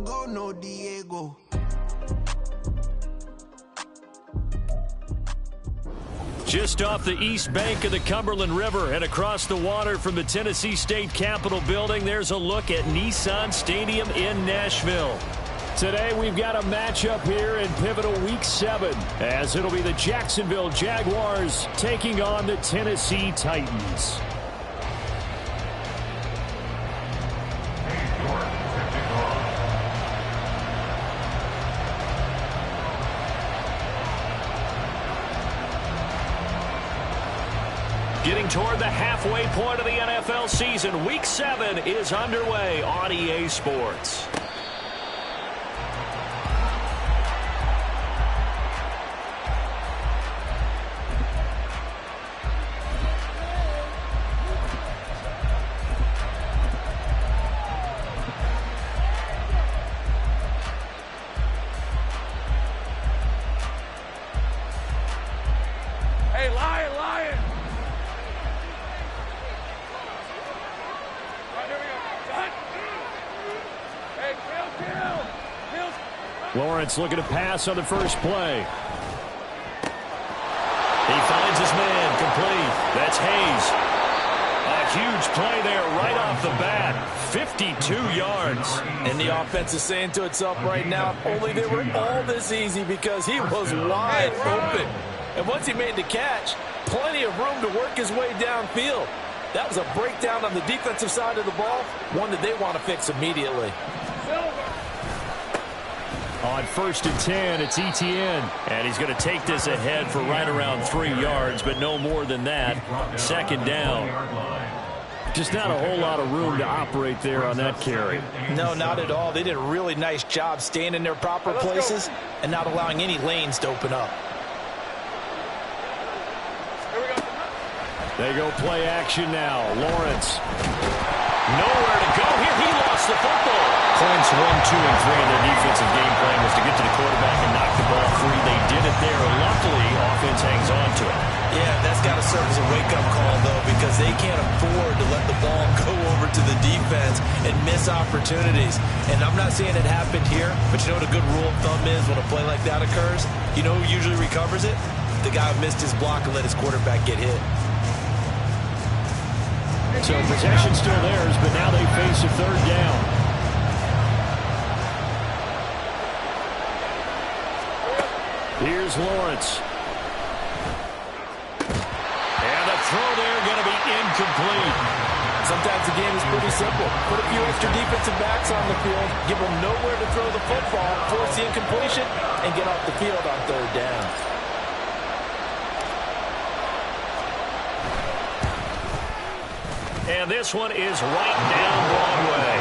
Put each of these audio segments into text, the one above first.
go, no Diego. Just off the east bank of the Cumberland River and across the water from the Tennessee State Capitol building, there's a look at Nissan Stadium in Nashville. Today we've got a matchup here in pivotal Week 7 as it'll be the Jacksonville Jaguars taking on the Tennessee Titans. Getting toward the halfway point of the NFL season, Week 7 is underway on EA Sports. Hey, Lion, Lion! Lawrence looking to pass on the first play. He finds his man, complete. That's Hayes. A huge play there right off the bat. 52 yards. And the offense is saying to itself right now, if only they were all this easy, because he was wide open. And once he made the catch, plenty of room to work his way downfield. That was a breakdown on the defensive side of the ball, one that they want to fix immediately. On 1st and 10, it's Etienne. And he's going to take this ahead for right around 3 yards, but no more than that. 2nd down. Just not a whole lot of room to operate there on that carry. No, not at all. They did a really nice job staying in their proper places and not allowing any lanes to open up. They go play action now. Lawrence. Nowhere to go here. He lost the football. Points 1, 2, and 3 in their defensive game plan was to get to the quarterback and knock the ball free. They did it there. Luckily, offense hangs on to it. Yeah, that's got to serve as a wake-up call, though, because they can't afford to let the ball go over to the defense and miss opportunities. And I'm not saying it happened here, but you know what a good rule of thumb is when a play like that occurs? You know who usually recovers it? The guy who missed his block and let his quarterback get hit. So possession still theirs, but now they face a 3rd down. Here's Lawrence. And the throw there going to be incomplete. Sometimes the game is pretty simple. Put a few extra defensive backs on the field, give them nowhere to throw the football, force the incompletion, and get off the field on 3rd down. And this one is right down Broadway.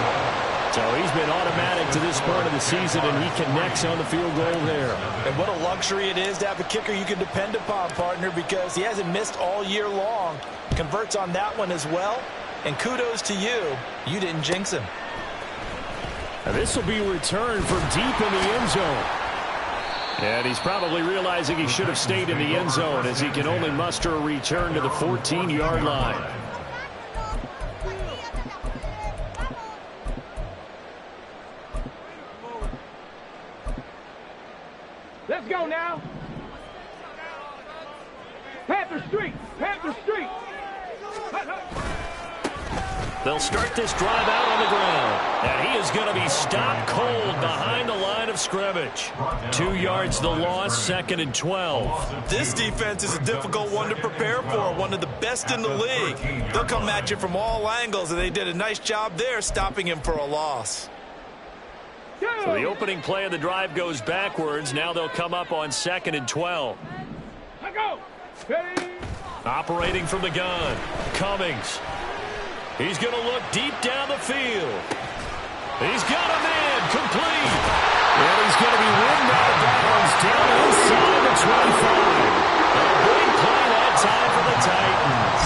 So he's been automatic to this part of the season, and he connects on the field goal there. And what a luxury it is to have a kicker you can depend upon, partner, because he hasn't missed all year long. Converts on that one as well. And kudos to you. You didn't jinx him. And this will be returned from deep in the end zone. And he's probably realizing he should have stayed in the end zone, as he can only muster a return to the 14-yard line. Let's go now. Panther Street. Panther Street. They'll start this drive out on the ground. And he is going to be stopped cold behind the line of scrimmage. 2 yards the loss, 2nd and 12. This defense is a difficult one to prepare for, one of the best in the league. They'll come at you from all angles, and they did a nice job there stopping him for a loss. So the opening play of the drive goes backwards. Now they'll come up on 2nd and 12. Operating from the gun, Cummings. He's going to look deep down the field. He's got a man, complete. And he's going to be ridden out of bounds down inside the 25. A big play that time for the Titans.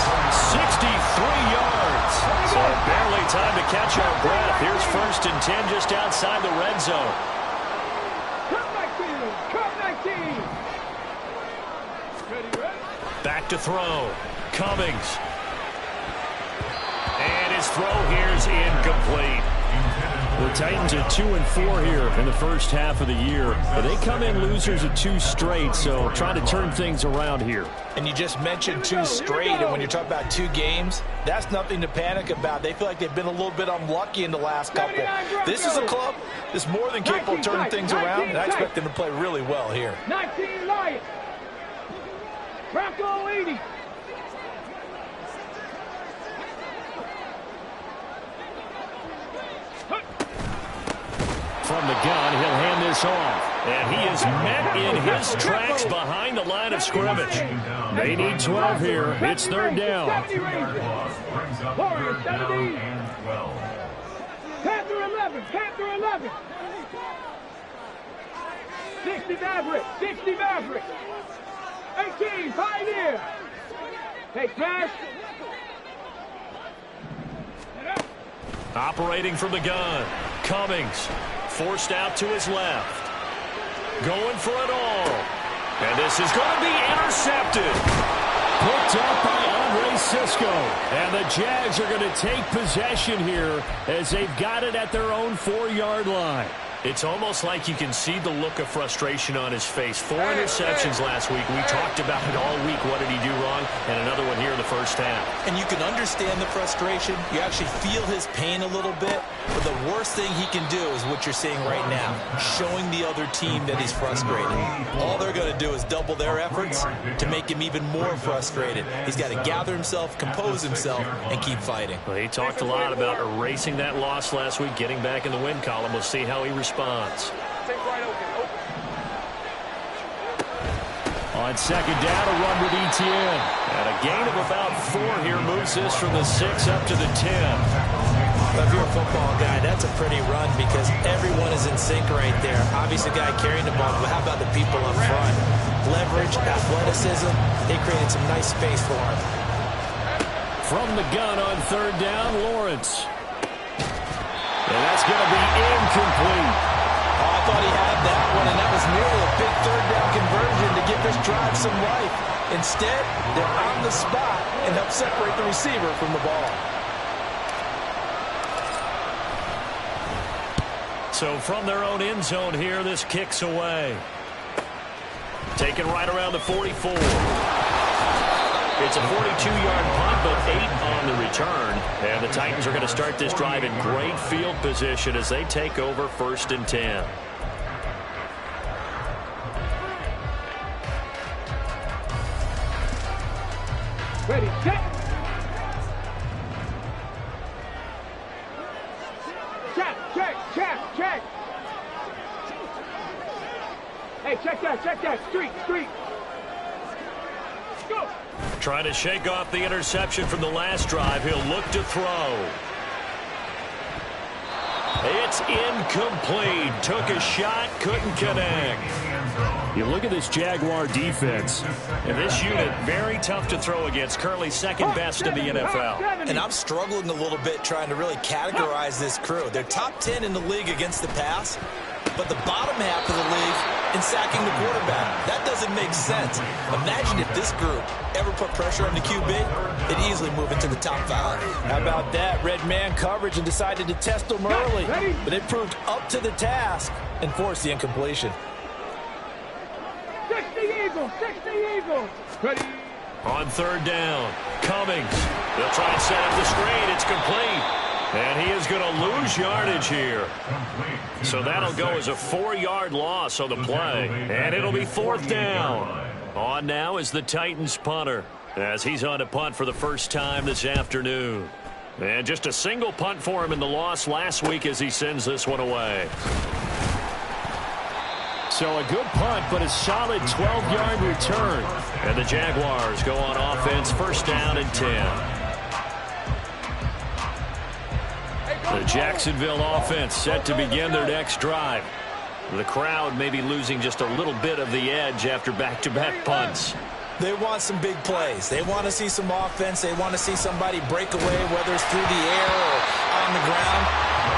63 yards. So barely time to catch our breath. Here's 1st and 10 just outside the red zone. Back to throw. Cummings. And his throw here is incomplete. The Titans are 2-4 here in the first half of the year. But they come in losers of 2 straight, so trying to turn things around here. And you just mentioned 2 straight, and when you're talking about 2 games, that's nothing to panic about. They feel like they've been a little bit unlucky in the last couple. This is a club that's more than capable of turning things around, and I expect them to play really well here. 19 Lions. Bronco 80. From the gun, he'll hand this off. And he is met in his tracks behind the line of scrimmage. They need 12 here. It's third down. Warriors 70. Panther 11. Panther 11. 60 Maverick. 60 Maverick. 18 Pioneer. Hey, Crash. Operating from the gun. Cummings. Forced out to his left. Going for it all. And this is going to be intercepted. Picked up by Andre Cisco. And the Jags are going to take possession here as they've got it at their own 4-yard line. It's almost like you can see the look of frustration on his face. 4 interceptions last week. We talked about it all week. What did he do wrong? And another one here in the first half. And you can understand the frustration. You actually feel his pain a little bit. But the worst thing he can do is what you're seeing right now, showing the other team that he's frustrated. All they're going to do is double their efforts to make him even more frustrated. He's got to gather himself, compose himself, and keep fighting. Well, he talked a lot about erasing that loss last week, getting back in the win column. We'll see how he responds. On second down, a run with Etienne. And a gain of about 4 here moves this from the 6 up to the 10. If you're a football guy, that's a pretty run because everyone is in sync right there. Obviously, the guy carrying the ball, but how about the people up front? Leverage, athleticism, they created some nice space for him. From the gun on third down, Lawrence. And that's going to be incomplete. Oh, I thought he had that one, and that was nearly a big third down conversion to give this drive some life. Instead, they're on the spot and help separate the receiver from the ball. So from their own end zone here, this kicks away. Taken right around the 44. It's a 42-yard punt, but 8 on the return. And the Titans are going to start this drive in great field position as they take over 1st and 10. Ready, set. Check. Hey, check that. Street. Go. Trying to shake off the interception from the last drive. He'll look to throw. It's incomplete. Took a shot, couldn't connect. You look at this Jaguar defense, and this unit, very tough to throw against. Currently second best in the NFL. And I'm struggling a little bit trying to really categorize this crew. They're top 10 in the league against the pass, but the bottom half of the league in sacking the quarterback. That doesn't make sense. Imagine if this group ever put pressure on the QB, it'd easily move into the top 5. How about that? Red man coverage and decided to test them early, but it proved up to the task and forced the incompletion. 60 Eagles. Ready. On third down, Cummings. They'll try and set up the screen. It's complete. And he is going to lose yardage here. So that'll go as a 4-yard loss on the play. And it'll be 4th down. On now is the Titans punter, as he's on to punt for the first time this afternoon. And just a single punt for him in the loss last week as he sends this one away. So a good punt, but a solid 12-yard return. And the Jaguars go on offense, 1st down and 10. The Jacksonville offense set to begin their next drive. The crowd may be losing just a little bit of the edge after back-to-back punts. They want some big plays. They want to see some offense. They want to see somebody break away, whether it's through the air or on the ground.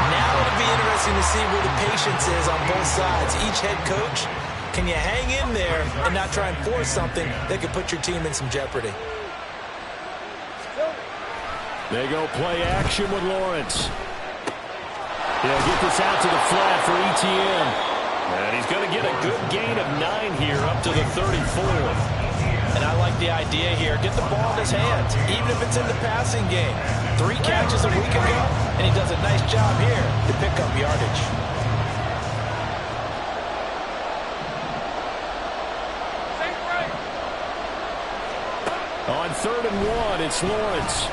Now it'll be interesting to see where the patience is on both sides. Each head coach, can you hang in there and not try and force something that could put your team in some jeopardy? They go play action with Lawrence. He'll get this out to the flat for ETN. And he's going to get a good gain of 9 here up to the 34. And I like the idea here. Get the ball in his hands, even if it's in the passing game. 3 catches a week ago, and he does a nice job here to pick up yardage. On 3rd and 1, it's Lawrence.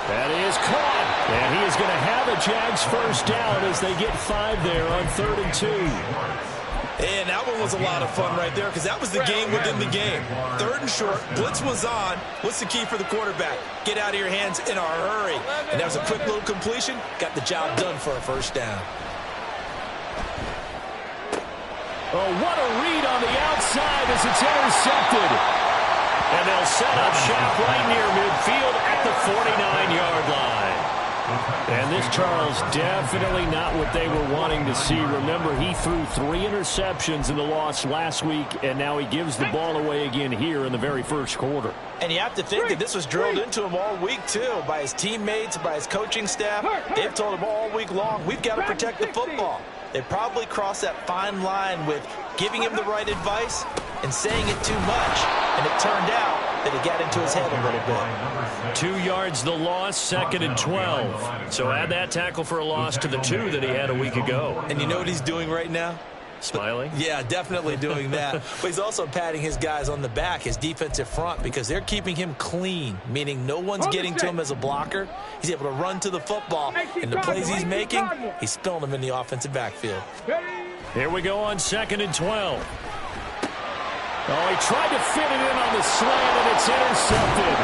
That is caught. And he is going to have a Jags first down as they get 5 there on 3rd and 2. And that one was a lot of fun right there because that was the game within the game. 3rd and short, blitz was on. What's the key for the quarterback? Get out of your hands in a hurry. And that was a quick little completion. Got the job done for a first down. Oh, what a read on the outside as it's intercepted. And they'll set up shop right near midfield at the 49-yard line. And this, Charles, definitely not what they were wanting to see. Remember, he threw 3 interceptions in the loss last week, and now he gives the ball away again here in the very first quarter. And you have to think that this was drilled into him all week, too, by his teammates, by his coaching staff. They've told him all week long, we've got to protect the football. They probably crossed that fine line with giving him the right advice and saying it too much. And it turned out that it got into his head a little bit. 2 yards the loss, 2nd and 12. So add that tackle for a loss to the 2 that he had a week ago. And you know what he's doing right now? Smiling? Yeah, definitely doing that. But he's also patting his guys on the back, his defensive front, because they're keeping him clean, meaning no one's getting to him as a blocker. He's able to run to the football. And the plays he's making, he's spilling them in the offensive backfield. Here we go on 2nd and 12. Oh, he tried to fit it in on the slant, and it's intercepted.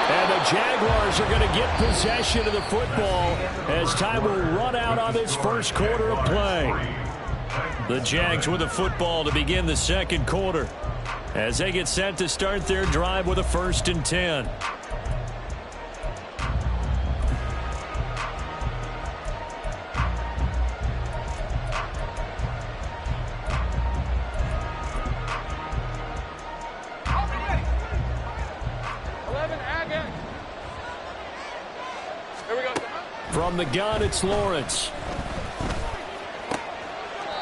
And the Jaguars are going to get possession of the football as time will run out on this first quarter of play. The Jags with the football to begin the second quarter as they get set to start their drive with a 1st and 10. From the gun, it's Lawrence.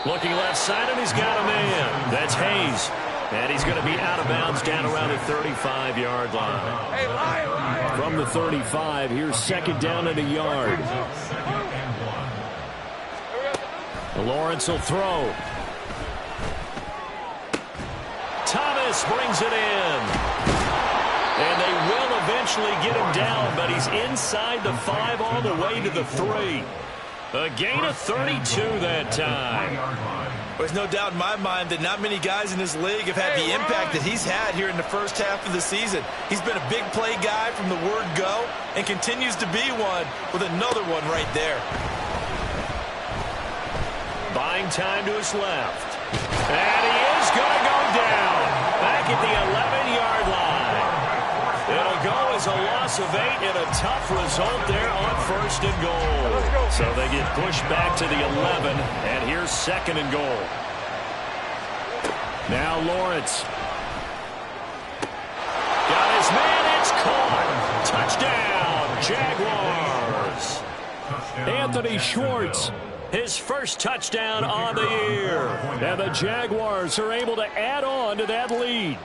Looking left side, and he's got a man. That's Hayes. And he's going to be out of bounds down around the 35-yard line. From the 35, here's 2nd down and a yard. Lawrence will throw. Thomas brings it in. And they will eventually get him down, but he's inside the 5 all the way to the 3. A gain of 32 that time. There's no doubt in my mind that not many guys in this league have had the impact that he's had here in the first half of the season. He's been a big play guy from the word go and continues to be one with another one right there. Buying time to his left. And he is going to go down back at the 11-yard line. It'll go as a loss of 8 and a tough result there on 1st and goal. So they get pushed back to the 11, and here's 2nd and goal. Now Lawrence. Got his man, it's caught. Touchdown, Jaguars. Anthony Schwartz, his first touchdown on the year. And the Jaguars are able to add on to that lead.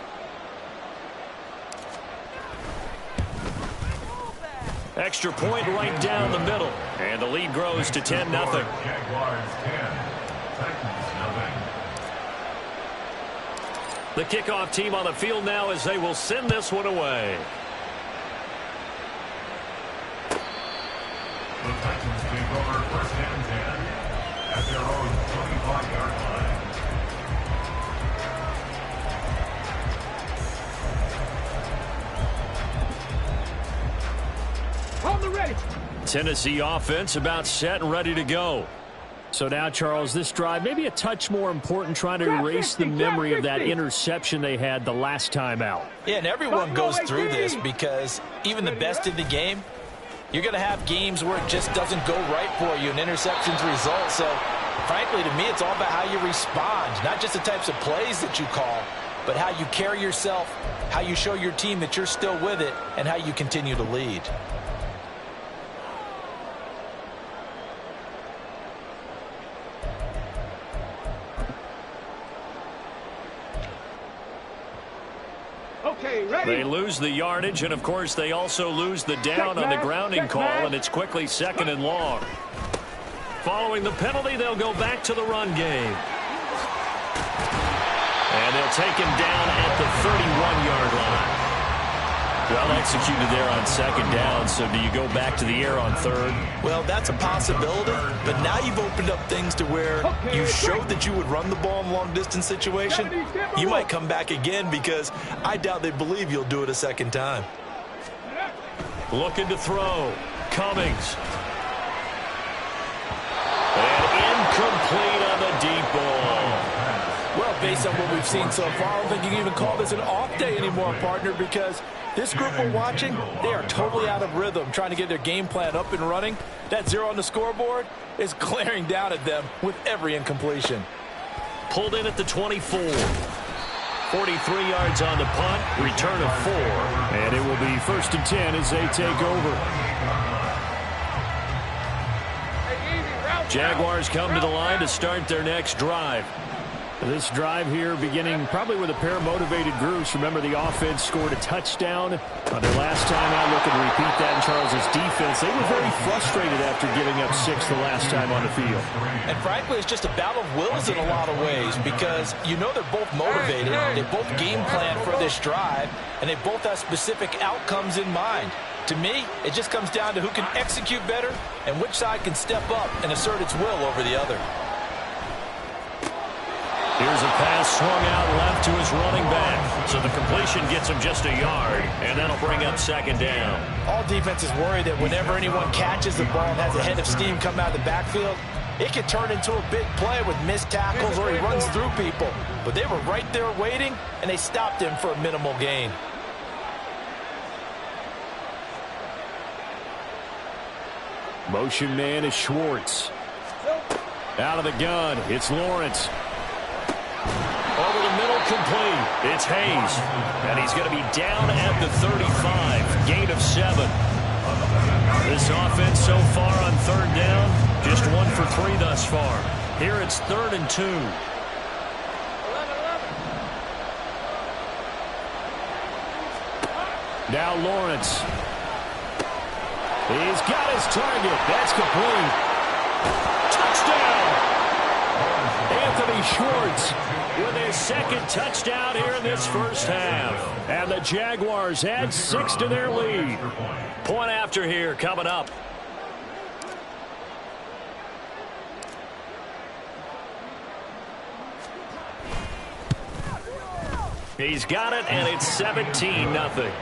Extra point right down the middle. And the lead grows to 10-0. The kickoff team on the field now as they will send this one away. The Titans take over 1st and 10 at their own 25-yard line. On the ready. Tennessee offense about set and ready to go. So now, Charles, this drive maybe a touch more important, trying to erase the memory of that interception they had the last time out. Yeah, and everyone goes through this because even the best in the game, you're going to have games where it just doesn't go right for you and interceptions result. So, frankly, to me, it's all about how you respond, not just the types of plays that you call, but how you carry yourself, how you show your team that you're still with it, and how you continue to lead. Okay, ready? They lose the yardage, and, of course, they also lose the down on the grounding call, and it's quickly 2nd and long. Following the penalty, they'll go back to the run game. And they'll take him down at the 31-yard line. Well executed there on 2nd down, so do you go back to the air on 3rd? Well, that's a possibility, but now you've opened up things to where you showed that you would run the ball in a long-distance situation. You might come back again because I doubt they believe you'll do it a 2nd time. Looking to throw. Cummings. And incomplete on the deep ball. Well, based on what we've seen so far, I don't think you can even call this an off day anymore, partner, because this group we're watching, they are totally out of rhythm, trying to get their game plan up and running. That 0 on the scoreboard is glaring down at them with every incompletion. Pulled in at the 24. 43 yards on the punt, return of 4. And it will be 1st and 10 as they take over. Jaguars come to the line to start their next drive. This drive here beginning probably with a pair of motivated groups. Remember, the offense scored a touchdown on their last time out. Looking to repeat that in Charles's defense. They were very frustrated after giving up 6 the last time on the field. And frankly, it's just a battle of wills in a lot of ways because you know they're both motivated. They both game plan for this drive, and they both have specific outcomes in mind. To me, it just comes down to who can execute better and which side can step up and assert its will over the other. Here's a pass swung out left to his running back. So the completion gets him just a yard, and that'll bring up 2nd down. All defenses worry that whenever anyone catches the ball and has a head of steam come out of the backfield, it can turn into a big play with missed tackles or he runs through people. But they were right there waiting, and they stopped him for a minimal gain. Motion man is Schwartz. Out of the gun, it's Lawrence. Over the middle, complete. It's Hayes. And he's going to be down at the 35. Gain of 7. This offense so far on 3rd down, just 1 for 3 thus far. Here it's 3rd and 2. Now Lawrence. He's got his target. That's complete. Touchdown! Anthony Schwartz with his 2nd touchdown here in this first half. And the Jaguars add 6 to their lead. Point after here coming up. He's got it, and it's 17-0.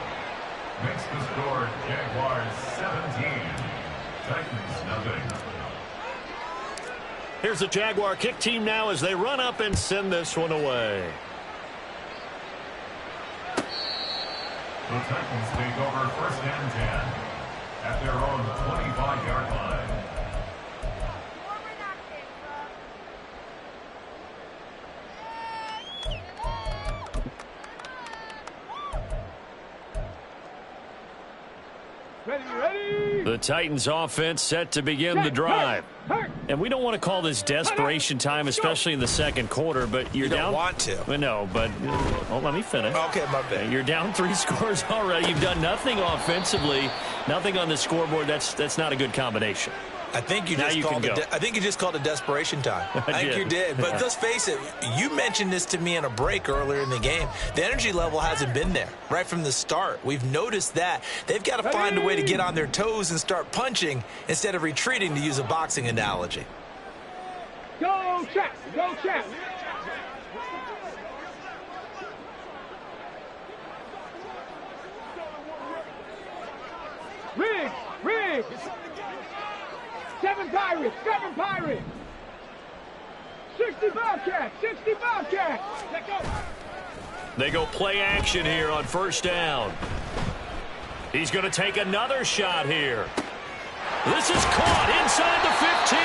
Makes the score Jaguars 17, Titans nothing. Here's the Jaguar kick team now as they run up and send this one away. The Titans take over 1st and 10 at their own 25-yard line. Ready. The Titans offense set to begin the drive. And we don't want to call this desperation time, especially in the 2nd quarter, but you're down. You don't want to. Well, no, but let me finish. Okay, my bad. You're down 3 scores already. You've done nothing offensively, nothing on the scoreboard. That's not a good combination. I think you just called it desperation time. I think you did. But let's face it, you mentioned this to me in a break earlier in the game. The energy level hasn't been there right from the start. We've noticed that. They've got to find a way to get on their toes and start punching instead of retreating, to use a boxing analogy. Go, Chaps. Go, Chaps. Riggs. 7 Pirates. 60 Bobcats. Let go. They go play action here on 1st down. He's going to take another shot here. This is caught inside the 15.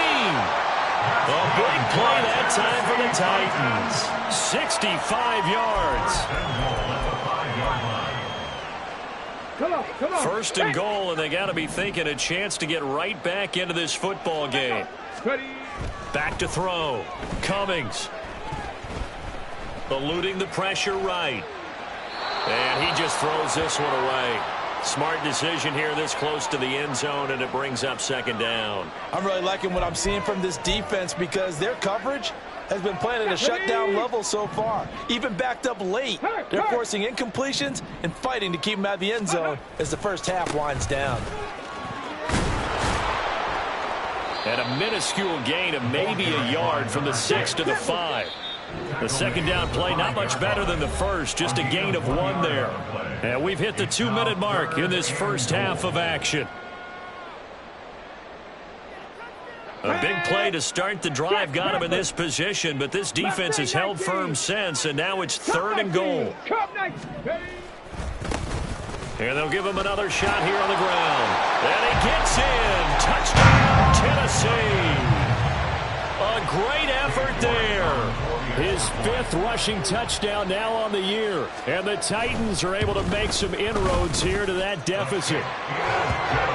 A big play that time for the Titans. 65 yards. Come on. 1st and goal, and they got to be thinking a chance to get right back into this football game. Ready. Back to throw. Cummings. Eluding the pressure right. And he just throws this one away. Smart decision here this close to the end zone, and it brings up second down. I'm really liking what I'm seeing from this defense because their coverage has been playing at a shutdown level so far. Even backed up late, they're forcing incompletions and fighting to keep them out of the end zone as the first half winds down. And a minuscule gain of maybe a yard from the 6 to the 5. The second down play not much better than the first, just a gain of 1 there. And we've hit the 2-minute mark in this first half of action. A big play to start the drive got him in this position, but this defense has held firm since, and now it's 3rd and goal. And they'll give him another shot here on the ground. And he gets in. Touchdown, Tennessee. A great effort there. His 5th rushing touchdown now on the year. And the Titans are able to make some inroads here to that deficit.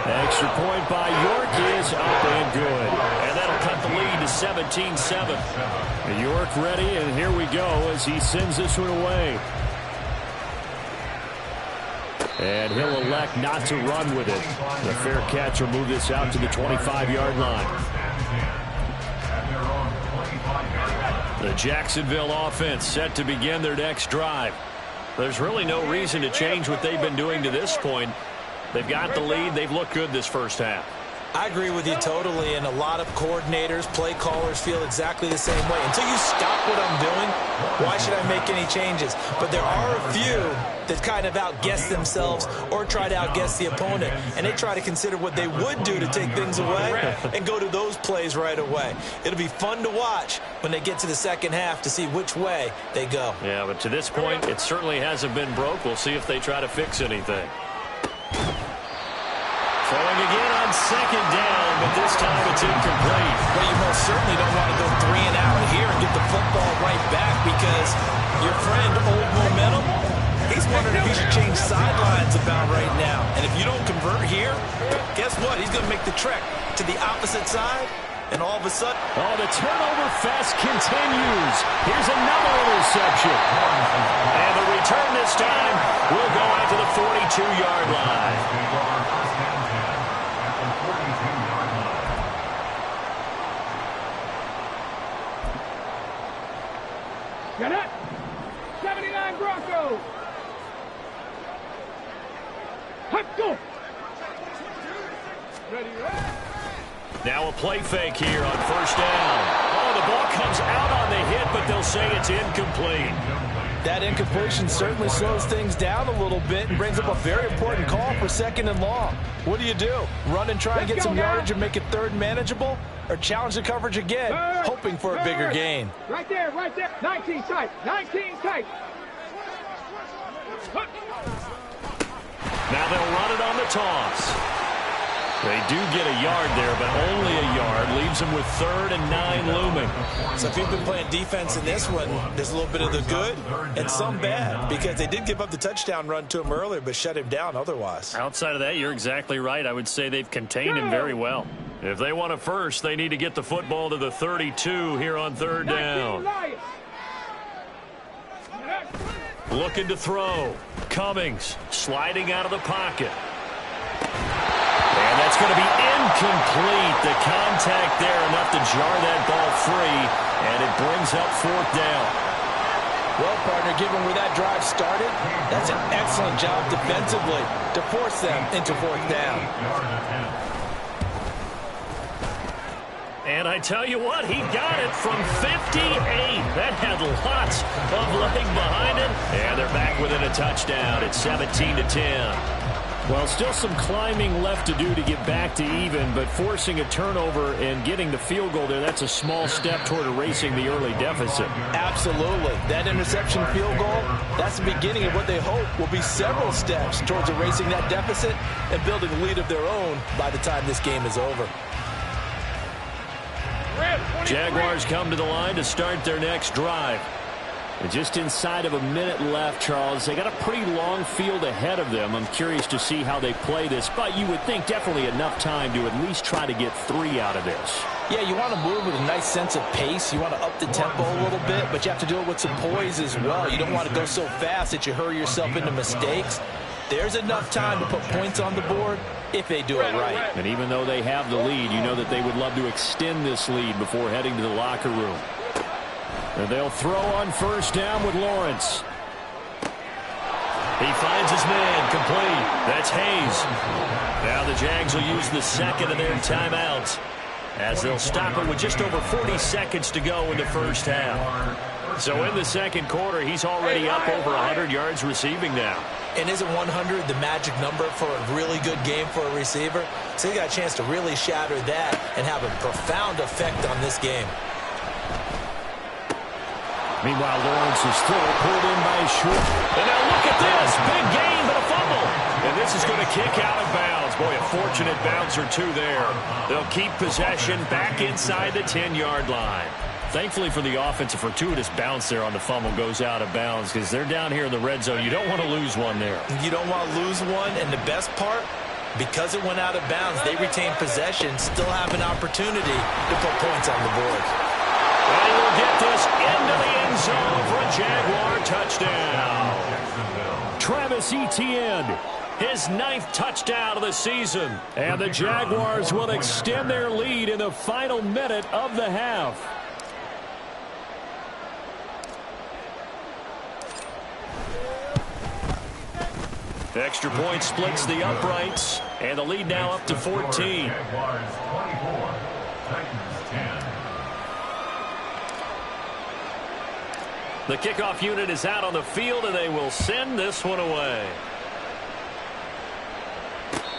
Extra point by York is up and good. And that'll cut the lead to 17-7. York ready, and here we go as he sends this one away. And he'll elect not to run with it. The fair catch will move this out to the 25-yard line. The Jacksonville offense set to begin their next drive. There's really no reason to change what they've been doing to this point. They've got the lead. They've looked good this first half. I agree with you totally, and a lot of coordinators, play callers feel exactly the same way. Until you stop what I'm doing, why should I make any changes? But there are a few that kind of outguess themselves or try to outguess the opponent, and they try to consider what they would do to take things away and go to those plays right away. It'll be fun to watch when they get to the second half to see which way they go. Yeah, but to this point, it certainly hasn't been broke. We'll see if they try to fix anything. Throwing again on second down, but this time it's incomplete. Well, you most certainly don't want to go 3 and out here and get the football right back because your friend, Old Momentum, he's wondering if he should change sidelines about right now. And if you don't convert here, guess what? He's going to make the trek to the opposite side, and all of a sudden... Oh, the turnover fest continues. Here's another interception. And the return this time will go out to the 42-yard line. Get it? 79 Broncos. Let's go. Ready, Now a play fake here on first down. Oh, the ball comes out on the hit, but they'll say it's incomplete. That incompletion certainly slows things down a little bit and brings up a very important call for 2nd and long. What do? Run and try and get some yardage and make it 3rd manageable? Or challenge the coverage again, hoping for a bigger gain? Right there, right there. 19 tight, 19 tight. Now they'll run it on the toss. They do get a yard there, but only a yard. Leaves them with 3rd and 9 looming. So if you've been playing defense in this one, there's a little bit of the good and some bad, because they did give up the touchdown run to him earlier, but shut him down otherwise. Outside of that, you're exactly right. I would say they've contained him very well. If they want a first, they need to get the football to the 32 here on 3rd down. Looking to throw. Cummings sliding out of the pocket. And that's going to be incomplete. The contact there enough to jar that ball free, and it brings up 4th down. Well, partner, given where that drive started, that's an excellent job defensively to force them into 4th down. And I tell you what, he got it from 58. That had lots of leg behind it. And they're back within a touchdown. It's 17-10. Well, still some climbing left to do to get back to even, but forcing a turnover and getting the field goal there, that's a small step toward erasing the early deficit. Absolutely. That interception field goal, that's the beginning of what they hope will be several steps towards erasing that deficit and building a lead of their own by the time this game is over. Jaguars come to the line to start their next drive. And just inside of a minute left, Charles. They got a pretty long field ahead of them. I'm curious to see how they play this, but you would think definitely enough time to at least try to get 3 out of this. Yeah, you want to move with a nice sense of pace. You want to up the tempo a little bit, but you have to do it with some poise as well. You don't want to go so fast that you hurry yourself into mistakes. There's enough time to put points on the board if they do it right. And even though they have the lead, you know that they would love to extend this lead before heading to the locker room. And they'll throw on first down with Lawrence. He finds his man, complete. That's Hayes. Now the Jags will use the second of their timeouts, as they'll stop it with just over 40 seconds to go in the first half. So in the second quarter, he's already up over 100 yards receiving now. And isn't 100 the magic number for a really good game for a receiver? So he got a chance to really shatter that and have a profound effect on this game. Meanwhile, Lawrence is still pulled in by Short. And now look at this. Big gain, but a fumble. And this is going to kick out of bounds. Boy, a fortunate bounce or two there. They'll keep possession back inside the 10-yard line. Thankfully for the offense, a fortuitous bounce there on the fumble goes out of bounds because they're down here in the red zone. You don't want to lose one there. You don't want to lose one, and the best part, because it went out of bounds, they retain possession, still have an opportunity to put points on the board. And we'll get this into the end zone for a Jaguar touchdown. Travis Etienne, his 9th touchdown of the season. And the Jaguars will extend their lead in the final minute of the half. Extra point splits the uprights, and the lead now up to 14. Jaguars 24, Titans 10. The kickoff unit is out on the field, and they will send this one away.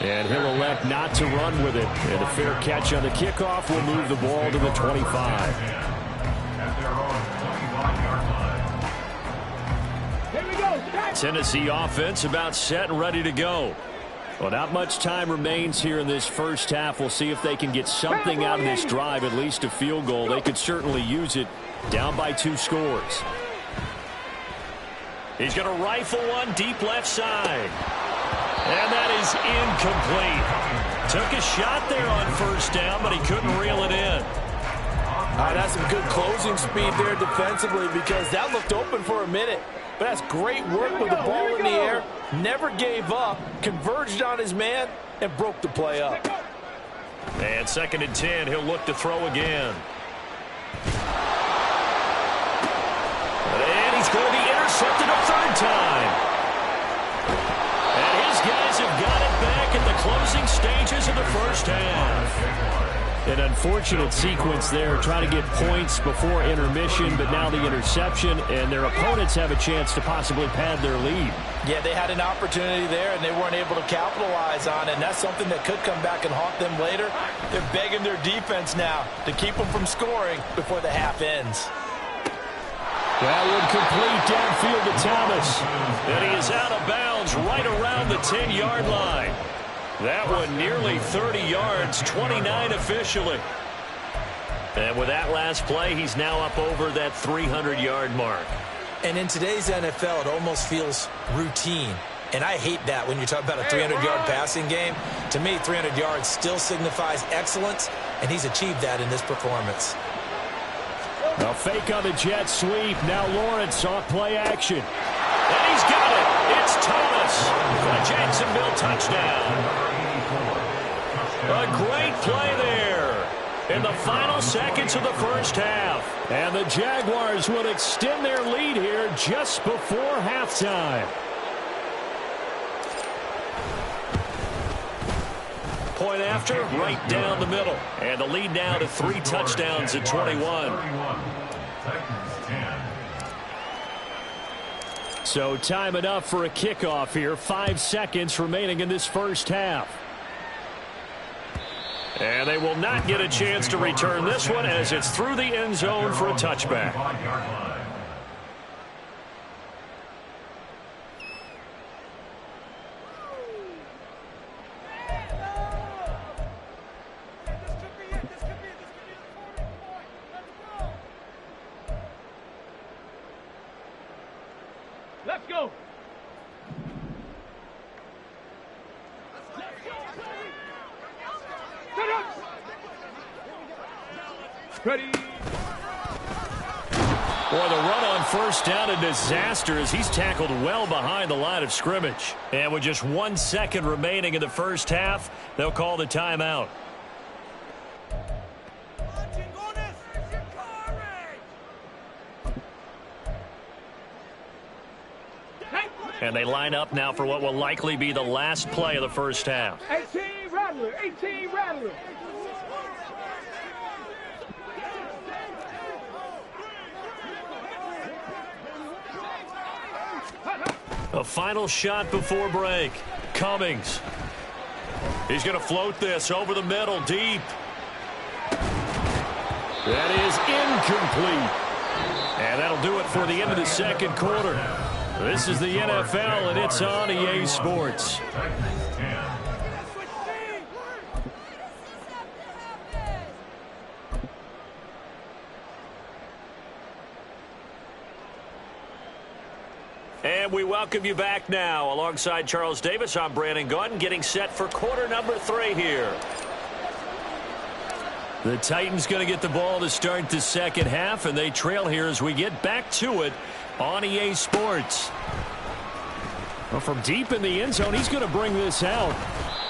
And he'll elect not to run with it. And a fair catch on the kickoff will move the ball to the 25. At their own 25-yard line. Tennessee offense about set and ready to go. Well, not much time remains here in this first half. We'll see if they can get something out of this drive, at least a field goal. They could certainly use it, down by 2 scores. He's going to rifle one deep left side. And that is incomplete. Took a shot there on first down, but he couldn't reel it in. That's some good closing speed there defensively, because that looked open for a minute. But that's great work with the ball in the air. Never gave up, converged on his man, and broke the play up. And 2nd and 10, he'll look to throw again. And he's going to be intercepted a 3rd time. And his guys have got it back at the closing stages of the first half. An unfortunate sequence there, trying to get points before intermission, but now the interception, and their opponents have a chance to possibly pad their lead. Yeah, they had an opportunity there, and they weren't able to capitalize on it, and that's something that could come back and haunt them later. They're begging their defense now to keep them from scoring before the half ends. That would complete downfield to Thomas. And he is out of bounds right around the 10-yard line. That one nearly 30 yards, 29 officially. And with that last play, he's now up over that 300-yard mark. And in today's NFL, it almost feels routine. And I hate that when you talk about a 300-yard passing game. To me, 300 yards still signifies excellence, and he's achieved that in this performance. A fake on the jet sweep. Now Lawrence off play action. And he's got it. It's Thomas for a Jacksonville touchdown. A great play there in the final seconds of the first half. And the Jaguars will extend their lead here just before halftime. Point after, right down the middle. And the lead now to 3 touchdowns at 21. So time enough for a kickoff here. 5 seconds remaining in this first half. And they will not get a chance to return this one as it's through the end zone for a touchback. Let's go. Set up. Ready. Boy, the run on first down, a disaster as he's tackled well behind the line of scrimmage. And with just 1 second remaining in the first half, they'll call the timeout. And they line up now for what will likely be the last play of the first half. 18 Rattler, 18 Rattler. A final shot before break. Cummings. He's going to float this over the middle, deep. That is incomplete. And that'll do it for the end of the second quarter. This is the NFL, and it's on EA Sports. And we welcome you back now. Alongside Charles Davis, I'm Brandon Gunn, getting set for quarter number 3 here. The Titans going to get the ball to start the second half, and they trail here as we get back to it on EA Sports. Well, from deep in the end zone, he's going to bring this out.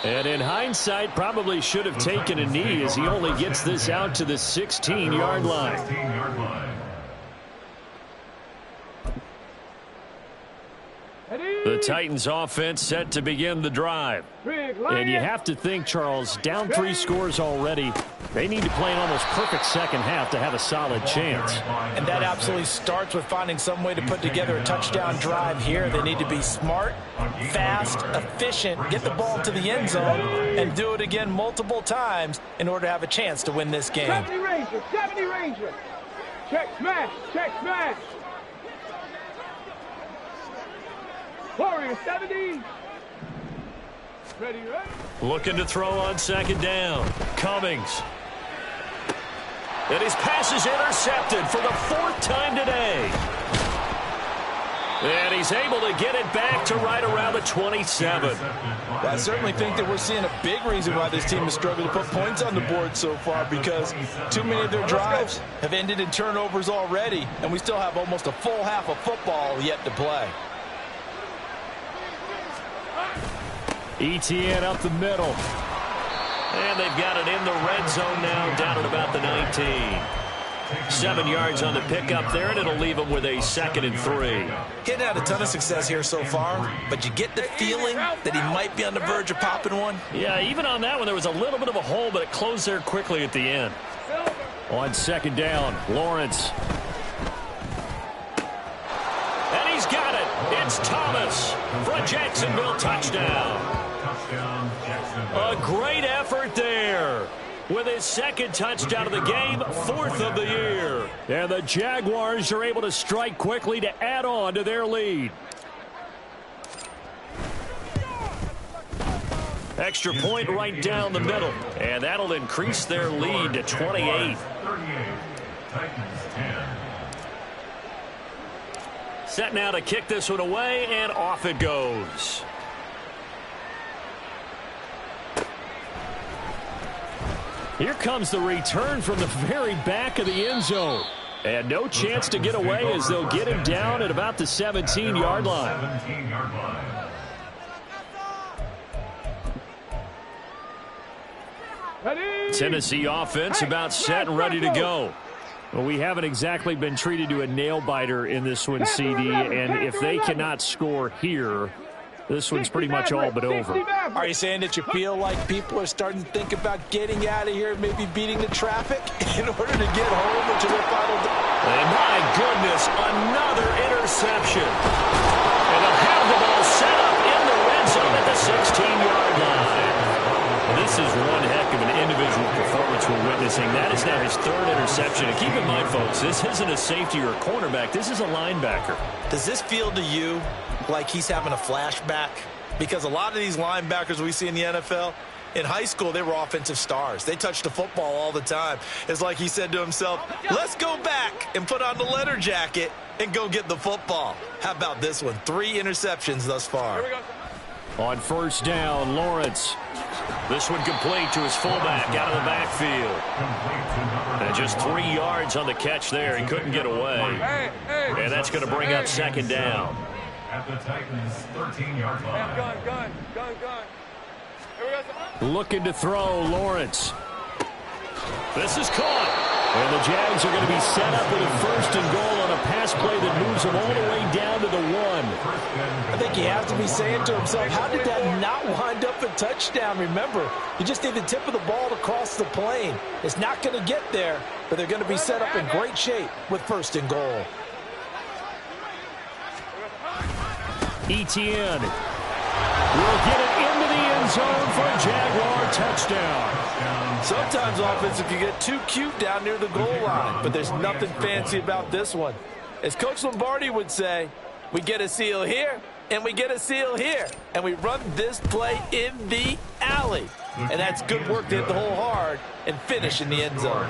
And in hindsight, probably should have taken a knee as he only gets this out to the 16-yard line. The Titans offense set to begin the drive. And you have to think, Charles, down 3 scores already. They need to play an almost perfect second half to have a solid chance. And that absolutely starts with finding some way to put together a touchdown drive here. They need to be smart, fast, efficient, get the ball to the end zone, and do it again multiple times in order to have a chance to win this game. 70 Ranger, 70 Ranger. Check smash, check smash. Warrior 70. Ready, right? Looking to throw on second down. Cummings. And his pass is intercepted for the 4th time today. And he's able to get it back to right around the 27. Well, I certainly think that we're seeing a big reason why this team has struggled to put points on the board so far, because too many of their drives have ended in turnovers already, and we still have almost a full half of football yet to play. ETN up the middle. And they've got it in the red zone now, down at about the 19. 7 yards on the pickup there, and it'll leave them with a 2nd and 3. Getting had a ton of success here so far, but you get the feeling that he might be on the verge of popping one. Yeah, even on that one, there was a little bit of a hole, but it closed there quickly at the end. On second down, Lawrence. And he's got it. It's Thomas for a Jacksonville touchdown. A great effort there. With his 2nd touchdown of the game, 4th of the year. And the Jaguars are able to strike quickly to add on to their lead. Extra point right down the middle. And that'll increase their lead to 28. 38. Titans 10. Set now to kick this one away, and off it goes. Here comes the return from the very back of the end zone. And no chance to get away as they'll get him down at about the 17-yard line. 17-yard line. Tennessee offense about set and ready to go. Well, we haven't exactly been treated to a nail-biter in this one, CD, and if they cannot score here, this one's pretty much all but over. Are you saying that you feel like people are starting to think about getting out of here, maybe beating the traffic in order to get home to their final? And my goodness, another interception. And they'll have the ball set up in the red zone at the 16-yard line. Well, this is one heck of an individual performance we're witnessing. That is now his 3rd interception. And keep in mind, folks, this isn't a safety or a cornerback. This is a linebacker. Does this feel to you like he's having a flashback? Because a lot of these linebackers we see in the NFL, in high school, they were offensive stars. They touched the football all the time. It's like he said to himself, let's go back and put on the leather jacket and go get the football. How about this one? 3 interceptions thus far. On first down, Lawrence. This one complete to his fullback out of the backfield. And just 3 yards on the catch there. He couldn't get away. And that's going to bring up second down. At the Titans' 13-yard line. Looking to throw, Lawrence. This is caught. And the Jags are going to be set up with a first and goal on a pass play that moves them all the way down to the 1. I think he has to be saying to himself, how did that not wind up a touchdown? Remember, you just need the tip of the ball to cross the plane. It's not going to get there, but they're going to be set up in great shape with first and goal. Etienne will get it into the end zone for a Jaguar touchdown. Sometimes offense can get too cute down near the goal line, but there's nothing fancy about this one. As Coach Lombardi would say, we get a seal here, and we get a seal here, and we run this play in the alley. And that's good work to hit the hole hard and finish in the end zone.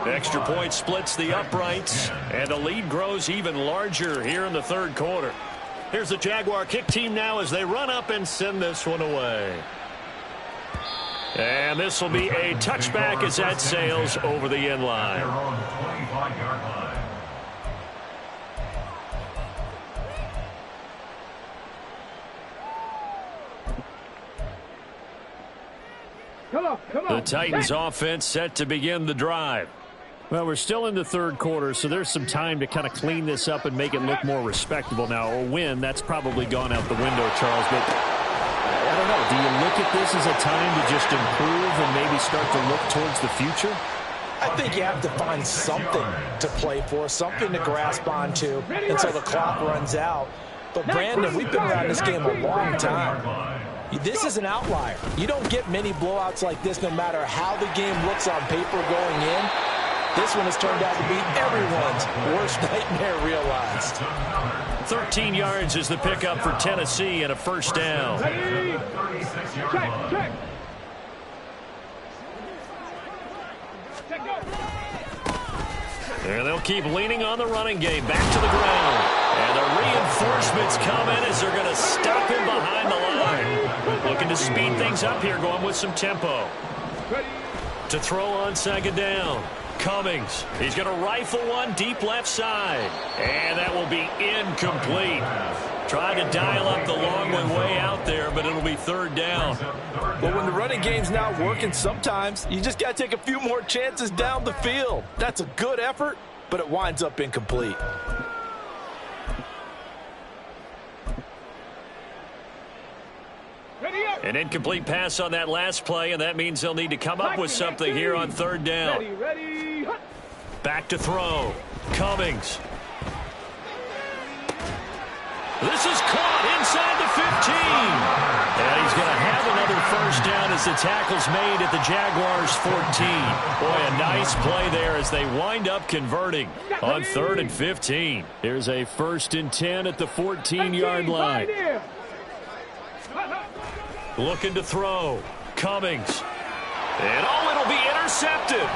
Extra point splits the uprights, and the lead grows even larger here in the third quarter. Here's the Jaguar kick team now as they run up and send this one away. And this will be a touchback as that sails over the end line. Come on. The Titans offense set to begin the drive. Well, we're still in the third quarter, so there's some time to kind of clean this up and make it look more respectable. Now, a win, that's probably gone out the window, Charles, but I don't know. Do you look at this as a time to just improve and maybe start to look towards the future? I think you have to find something to play for, something to grasp onto until the clock runs out. But, Brandon, we've been around this game a long time. This is an outlier. You don't get many blowouts like this no matter how the game looks on paper going in. This one has turned out to be everyone's worst nightmare realized. 13 yards is the pickup for Tennessee and a first down. Check. And they'll keep leaning on the running game back to the ground. And the reinforcements come in as they're going to stop him behind the line. Looking to speed things up here, going with some tempo. To throw on second down. Cummings. He's going to rifle one deep left side. And that will be incomplete. Trying to dial up the long way out there, but it'll be third down. But when the running game's not working, sometimes you just got to take a few more chances down the field. That's a good effort, but it winds up incomplete. An incomplete pass on that last play, and that means they'll need to come up with something here on third down. Back to throw. Cummings. This is caught inside the 15. And he's going to have another first down as the tackle's made at the Jaguars' 14. Boy, a nice play there as they wind up converting on 3rd and 15. Here's a 1st and 10 at the 14-yard line. Looking to throw. Cummings. And it'll be intercepted.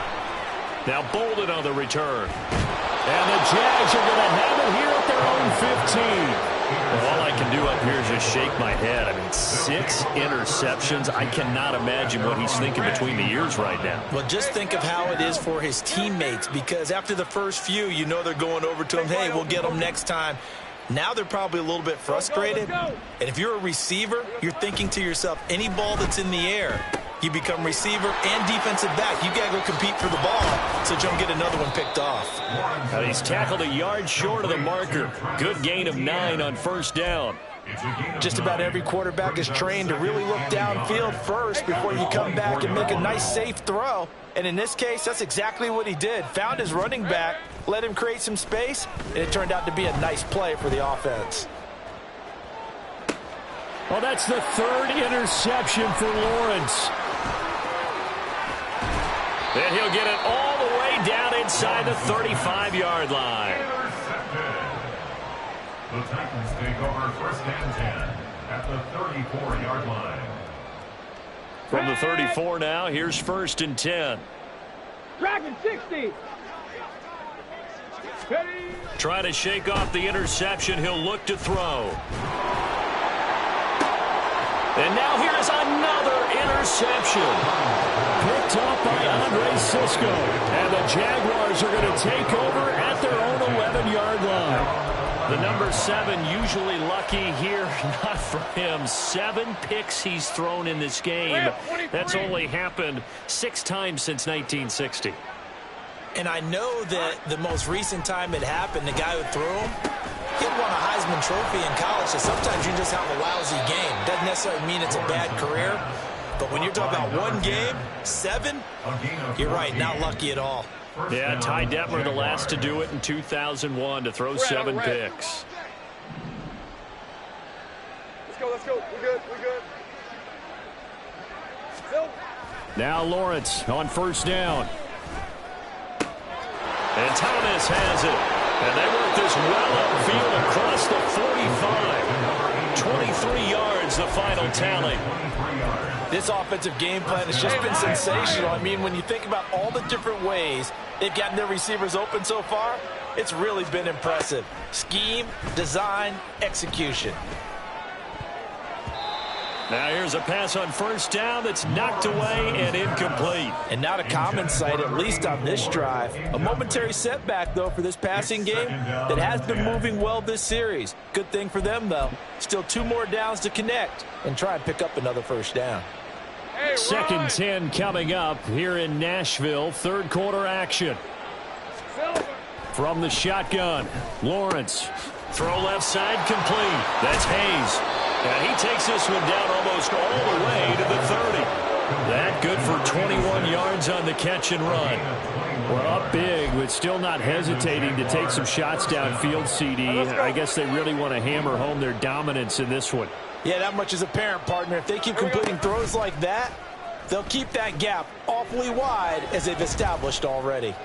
Now Bolden on the return. And the Jags are going to have it here at their own 15. Well, all I can do up here is just shake my head. I mean, 6 interceptions. I cannot imagine what he's thinking between the ears right now. Well, just think of how it is for his teammates, because after the first few, you know they're going over to him, hey, we'll get them next time. Now they're probably a little bit frustrated. And if you're a receiver, you're thinking to yourself, any ball that's in the air, you become receiver and defensive back. You got to go compete for the ball so you don't get another one picked off. Now he's tackled a yard short of the marker. Good gain of 9 on first down. Just about every quarterback is trained to really look downfield first before you come back and make a nice, safe throw. And in this case, that's exactly what he did. Found his running back, let him create some space, and it turned out to be a nice play for the offense. Well, that's the 3rd interception for Lawrence. And he'll get it all the way down inside the 35-yard line. The Titans take over 1st and 10 at the 34-yard line. From the 34 now, here's 1st and 10. Dragon 60. Trying to shake off the interception. He'll look to throw. And now here's another interception. Picked up by Andre Cisco. And the Jaguars are going to take over at their own 11-yard line. The number 7 usually lucky here. Not for him. 7 picks he's thrown in this game. That's only happened 6 times since 1960. And I know that the most recent time it happened, the guy who threw him, he won a Heisman Trophy in college, so sometimes you just have a lousy game. Doesn't necessarily mean it's a bad career. But when you're talking about one game, 7, you're right, not lucky at all. Yeah, Ty Detmer, the last to do it in 2001, to throw 7 picks. Let's go. We're good. Now Lawrence on first down. And Thomas has it. And they work this well upfield across the 45. 23 yards, the final tally. This offensive game plan has just been sensational. I mean, when you think about all the different ways they've gotten their receivers open so far, it's really been impressive. Scheme, design, execution. Now here's a pass on first down that's knocked away and incomplete. And not a common sight, at least on this drive. A momentary setback, though, for this passing game that has been moving well this series. Good thing for them, though. Still 2 more downs to connect and try and pick up another first down. Second 10 coming up here in Nashville. Third quarter action. From the shotgun, Lawrence. Throw left side complete. That's Hayes. And he takes this one down almost all the way to the 30. That good for 21 yards on the catch and run. Well, up big, but still not hesitating to take some shots downfield, CD. I guess they really want to hammer home their dominance in this one. Yeah, that much is apparent, partner. If they keep completing throws like that, they'll keep that gap awfully wide as they've established already.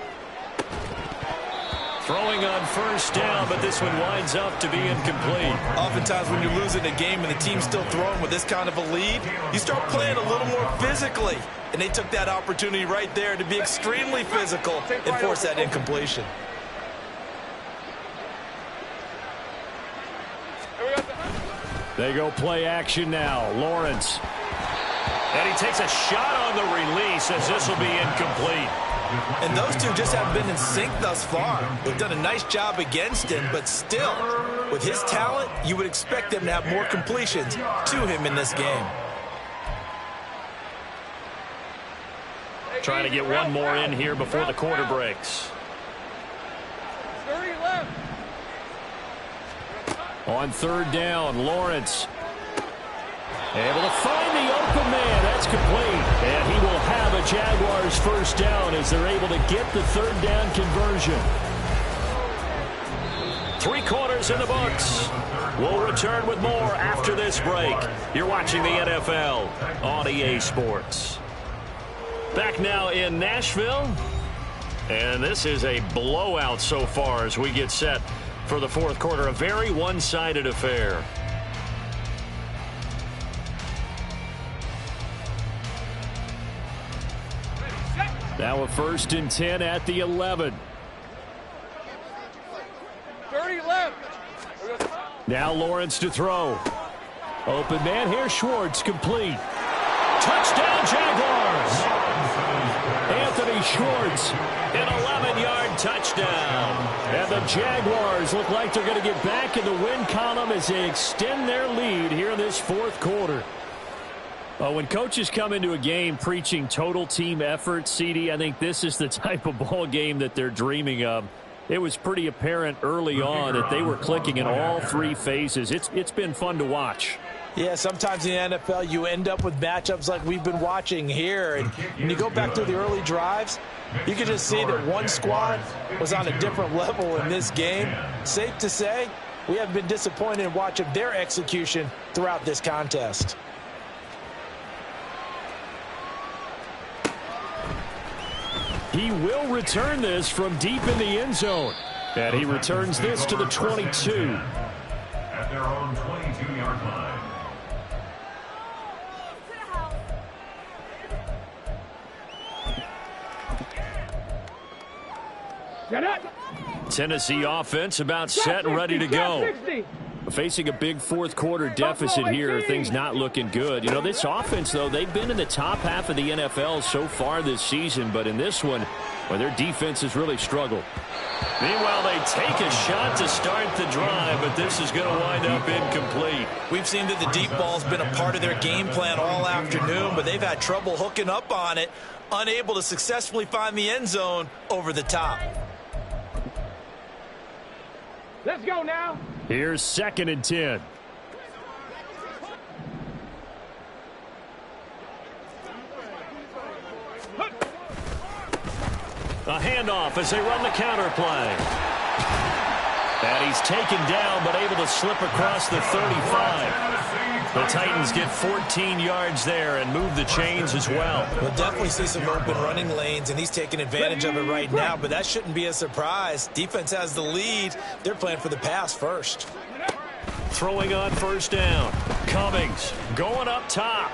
Throwing on first down, but this one winds up to be incomplete. Oftentimes when you're losing a game and the team's still throwing with this kind of a lead, you start playing a little more physically. And they took that opportunity right there to be extremely physical and force that incompletion. They go play action now. Lawrence. And he takes a shot on the release as this will be incomplete. And those two just haven't been in sync thus far. They've done a nice job against him, but still, with his talent, you would expect them to have more completions to him in this game. Trying to get one more in here before the quarter breaks. 30 left. On third down, Lawrence. Able to find the open man. That's complete. And he will have a Jaguars first down as they're able to get the third down conversion. 3 quarters in the books. We'll return with more after this break. You're watching the NFL on EA Sports. Back now in Nashville. And this is a blowout so far as we get set for the fourth quarter. A very one-sided affair. Now a 1st and 10 at the 11. 30 left. Now Lawrence to throw. Open man here, Schwartz, complete. Touchdown Jaguars! Anthony Schwartz, an 11-yard touchdown. And the Jaguars look like they're going to get back in the win column as they extend their lead here in this fourth quarter. When coaches come into a game preaching total team effort, CD, I think this is the type of ball game that they're dreaming of. It was pretty apparent early on that they were clicking in all 3 phases. It's been fun to watch. Yeah, sometimes in the NFL you end up with matchups like we've been watching here. And when you go back through the early drives, you can just see that one squad was on a different level in this game. Safe to say, we have been disappointed in watching their execution throughout this contest. He will return this from deep in the end zone. And he returns this to the 22. At their own 22-yard line. Tennessee offense about set and ready to go. Facing a big fourth quarter deficit here, things not looking good. You know, this offense, though, they've been in the top half of the NFL so far this season, but in this one, well, their defense has really struggled. Meanwhile, they take a shot to start the drive, but this is going to wind up incomplete. We've seen that the deep ball's been a part of their game plan all afternoon, but they've had trouble hooking up on it, unable to successfully find the end zone over the top. Let's go now. Here's 2nd and 10. A handoff as they run the counter play. And he's taken down but able to slip across the 35. The Titans get 14 yards there and move the chains as well. We'll definitely see some open running lanes, and he's taking advantage of it right now, but that shouldn't be a surprise. Defense has the lead. They're playing for the pass first. Throwing on 1st down. Cummings going up top.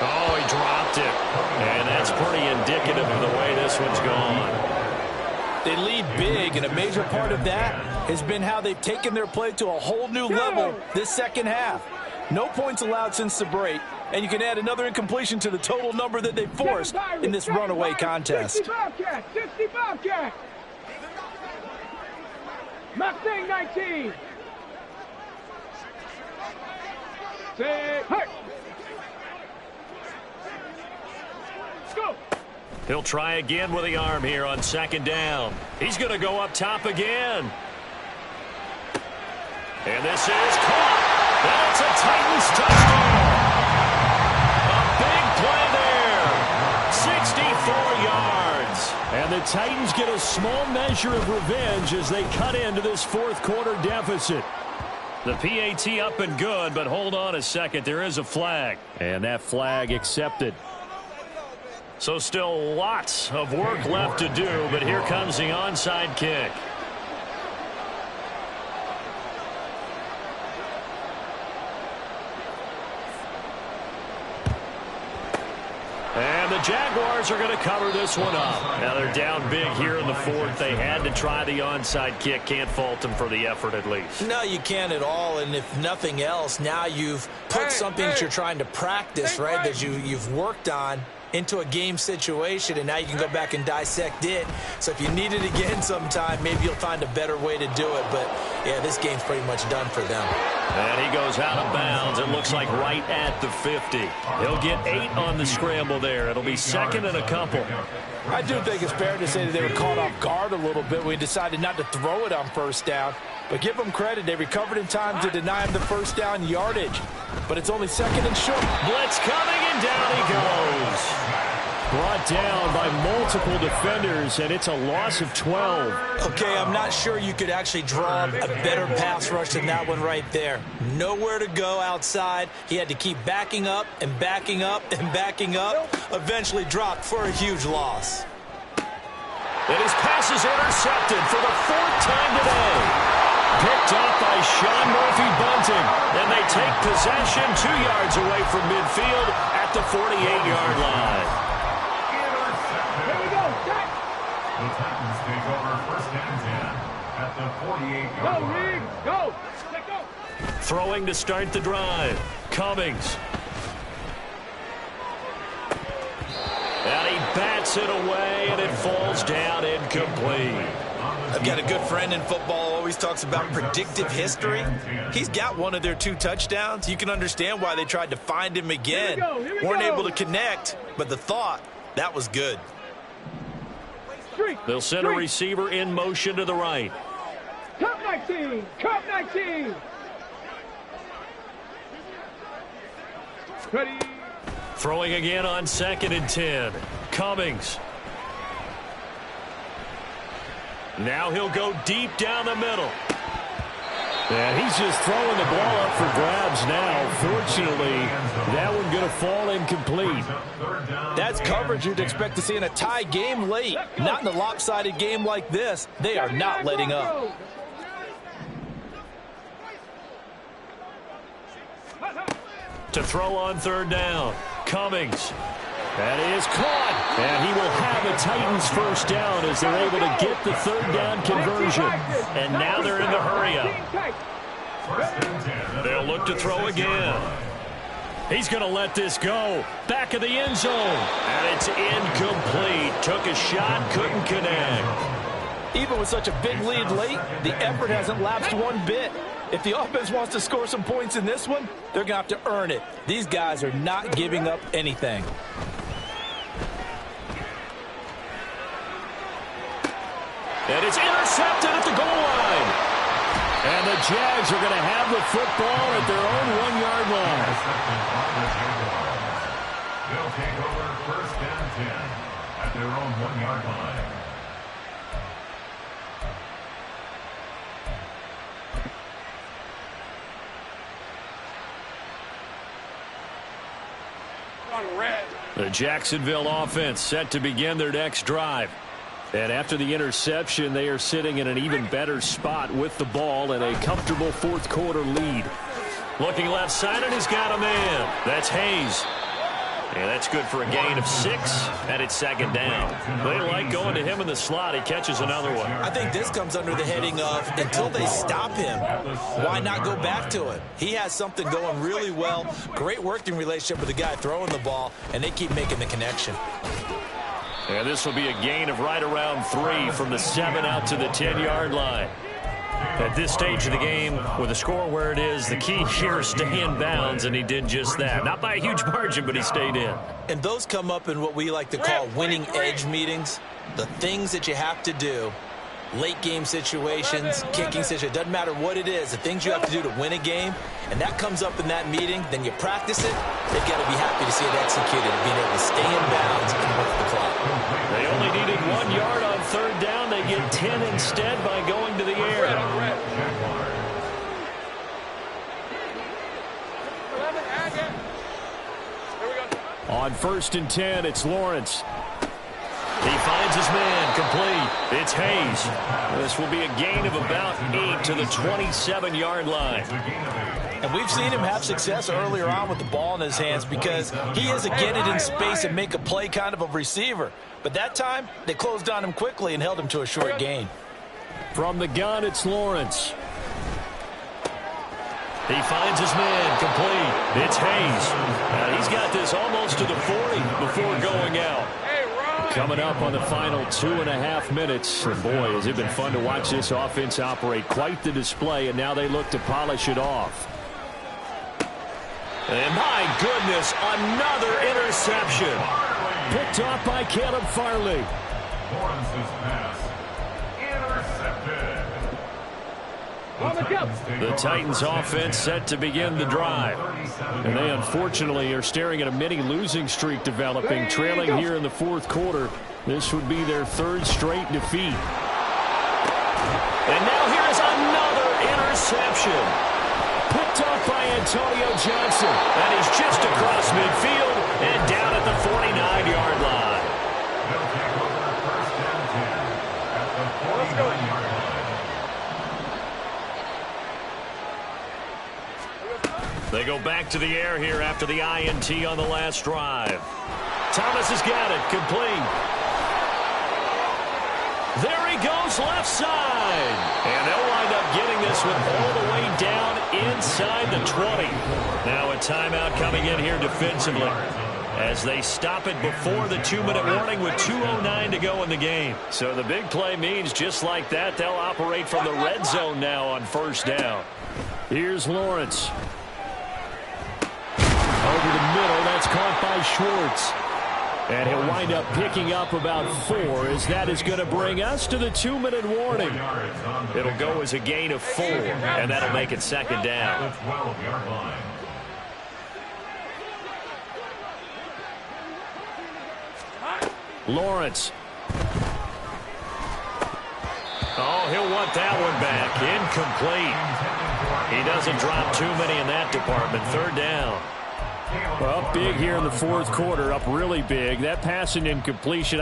Oh, he dropped it. And that's pretty indicative of the way this one's gone. They lead big, and a major part of that has been how they've taken their play to a whole new level this second half. No points allowed since the break, and you can add another incompletion to the total number that they've forced in this runaway contest. 60 Bobcat. Mustang 19. Say, hey. Go. He'll try again with the arm here on 2nd down. He's going to go up top again. And this is caught. That's a Titans touchdown. A big play there. 64 yards. And the Titans get a small measure of revenge as they cut into this fourth quarter deficit. The PAT up and good, but hold on a second. There is a flag. And that flag accepted. So still lots of work left to do, but here comes the onside kick. And the Jaguars are going to cover this one up. Now they're down big here in the fourth. They had to try the onside kick. Can't fault them for the effort at least. No, you can't at all, and if nothing else, now you've put something that you're trying to practice, right, that you've worked on into a game situation, and now you can go back and dissect it. So if you need it again sometime, maybe you'll find a better way to do it. But, yeah, this game's pretty much done for them. And he goes out of bounds. It looks like right at the 50. He'll get 8 on the scramble there. It'll be 2nd and a couple. I do think it's fair to say that they were caught off guard a little bit. We decided not to throw it on 1st down. But give them credit. They recovered in time to deny him the 1st down yardage. But it's only 2nd and short. Blitz coming, and down he goes. Brought down by multiple defenders, and it's a loss of 12. Okay, I'm not sure you could actually draw a better pass rush than that one right there. Nowhere to go outside. He had to keep backing up and backing up and backing up. Eventually dropped for a huge loss. And his pass is intercepted for the 4th time today. Picked up by Sean Murphy-Bunting. And they take possession 2 yards away from midfield at the 48-yard line. Here we go. Set. The Titans take over 1st and 10 at the 48-yard Go, line. Riggs. Go. Let go. Throwing to start the drive. Cummings. And he bats it away, and it falls down incomplete. I've got a good friend in football, always talks about predictive history. He's got one of their 2 touchdowns. You can understand why they tried to find him again. Here we Weren't go. able to connect, but the thought, that was good. They'll send a receiver in motion to the right. Cup 19. Cup 19. Ready. Throwing again on 2nd and 10. Cummings. Now he'll go deep down the middle. And he's just throwing the ball up for grabs now. Fortunately, that one going to fall incomplete. That's coverage you'd expect to see in a tie game late. Not in a lopsided game like this. They are not letting up. To throw on 3rd down. Cummings. That is caught. And he will have the Titans first down as they're able to get the third down conversion. And now they're in the hurry-up. They'll look to throw again. He's going to let this go. Back of the end zone. And it's incomplete. Took a shot, couldn't connect. Even with such a big lead late, the effort hasn't lapsed one bit. If the offense wants to score some points in this one, they're going to have to earn it. These guys are not giving up anything. And it's intercepted at the goal line. And the Jags are going to have the football at their own 1-yard line. They'll take over first and 10 at their own 1-yard line. The Jacksonville offense set to begin their next drive. And after the interception, they are sitting in an even better spot with the ball and a comfortable fourth-quarter lead. Looking left side, and he's got a man. That's Hayes. And that's good for a gain of 6, and it's second down. They like going to him in the slot. He catches another one. I think this comes under the heading of until they stop him, why not go back to it? He has something going really well. Great working relationship with the guy throwing the ball, and they keep making the connection. And this will be a gain of right around 3 from the 7 out to the 10-yard line. At this stage of the game, with the score where it is, the key here is stay in bounds, and he did just that. Not by a huge margin, but he stayed in. And those come up in what we like to call winning edge meetings. The things that you have to do, late game situations, kicking situations, doesn't matter what it is, the things you have to do to win a game, and that comes up in that meeting, then you practice it, they've got to be happy to see it executed and being able to stay in bounds and work the clock. They only needed 1 yard on third down. They get 10 instead by going to the air. On first and 10, it's Lawrence. He finds his man, complete. It's Hayes. This will be a gain of about 8 to the 27-yard line. And we've seen him have success earlier on with the ball in his hands because he is a get it in space and make a play kind of a receiver. But that time, they closed on him quickly and held him to a short gain. From the gun, it's Lawrence. He finds his man, complete. It's Hayes. He's got this almost to the 40 before going out. Coming up on the final 2.5 minutes. And boy, has it been fun to watch this offense operate. Quite the display, and now they look to polish it off. And my goodness, another interception. Picked off by Caleb Farley. Lawrence's pass intercepted. The Titans offense set to begin the drive. And they unfortunately are staring at a mini losing streak developing, trailing here in the fourth quarter. This would be their third straight defeat. And now here is another interception. Picked off by Antonio Johnson. And he's just across midfield and down at the 49-yard line. They'll take over first and 10 at the 49-yard line. They go back to the air here after the INT on the last drive. Thomas has got it, complete. There he goes, left side. And they'll wind up getting this one all the way down inside the 20. Now a timeout coming in here defensively as they stop it before the 2-minute warning with 2:09 to go in the game. So the big play means just like that, they'll operate from the red zone now on first down. Here's Lawrence. Over the middle, that's caught by Schwartz. And he'll wind up picking up about 4 as that is going to bring us to the 2-minute warning. It'll go as a gain of 4, and that'll make it second down. Lawrence. Oh, he'll want that one back. Incomplete. He doesn't drop too many in that department. Third down. Up big here in the fourth quarter, up really big. That passing incompletion,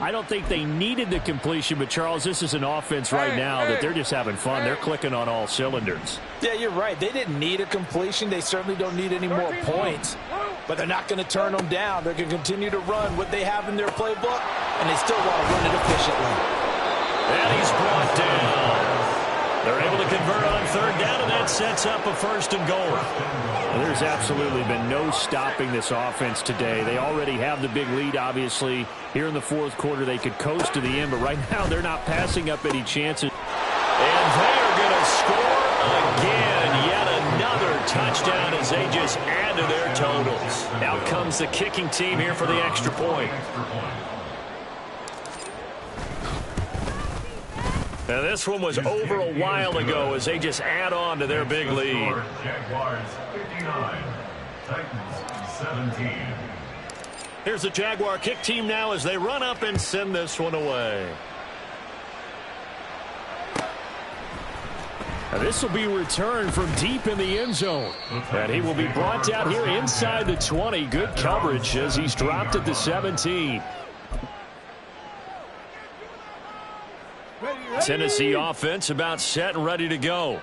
I don't think they needed the completion, but Charles, this is an offense right now that they're just having fun. They're clicking on all cylinders. Yeah, you're right. They didn't need a completion. They certainly don't need any more points. but they're not going to turn them down. They're going to continue to run what they have in their playbook, and they still want to run it efficiently. And he's brought down. They're able to convert on third down, and that sets up a 1st and goal. Well, there's absolutely been no stopping this offense today. They already have the big lead, obviously. Here in the 4th quarter, they could coast to the end, but right now they're not passing up any chances. And they are going to score again. Yet another touchdown as they just add to their totals. Out comes the kicking team here for the extra point. Now this one was over a while ago as they just add on to their big lead. Jaguars 59, Titans 17. Here's the Jaguar kick team now as they run up and send this one away. Now this will be returned from deep in the end zone. And he will be brought down here inside the 20. Good coverage as he's dropped at the 17. Tennessee offense about set and ready to go.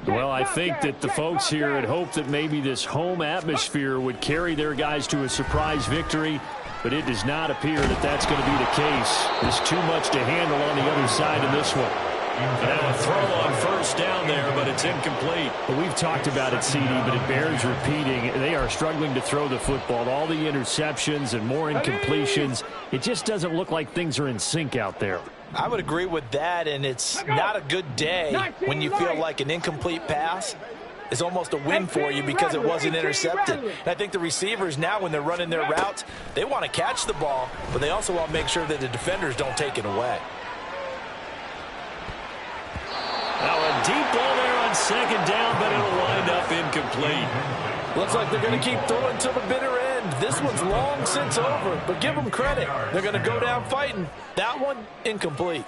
Well, I think that the folks here had hoped that maybe this home atmosphere would carry their guys to a surprise victory, but it does not appear that that's going to be the case. There's too much to handle on the other side in this one. Now a throw on 1st down there, but it's incomplete. Well, we've talked about it, CD, but it bears repeating. They are struggling to throw the football. All the interceptions and more incompletions. It just doesn't look like things are in sync out there. I would agree with that, and it's not a good day when you feel like an incomplete pass is almost a win for you because it wasn't intercepted. And I think the receivers now, when they're running their routes, they want to catch the ball, but they also want to make sure that the defenders don't take it away. Now a deep ball there on 2nd down, but it'll wind up incomplete. Looks like they're going to keep throwing till the bitter end. This one's long since over, but give them credit. They're going to go down fighting. That one, incomplete.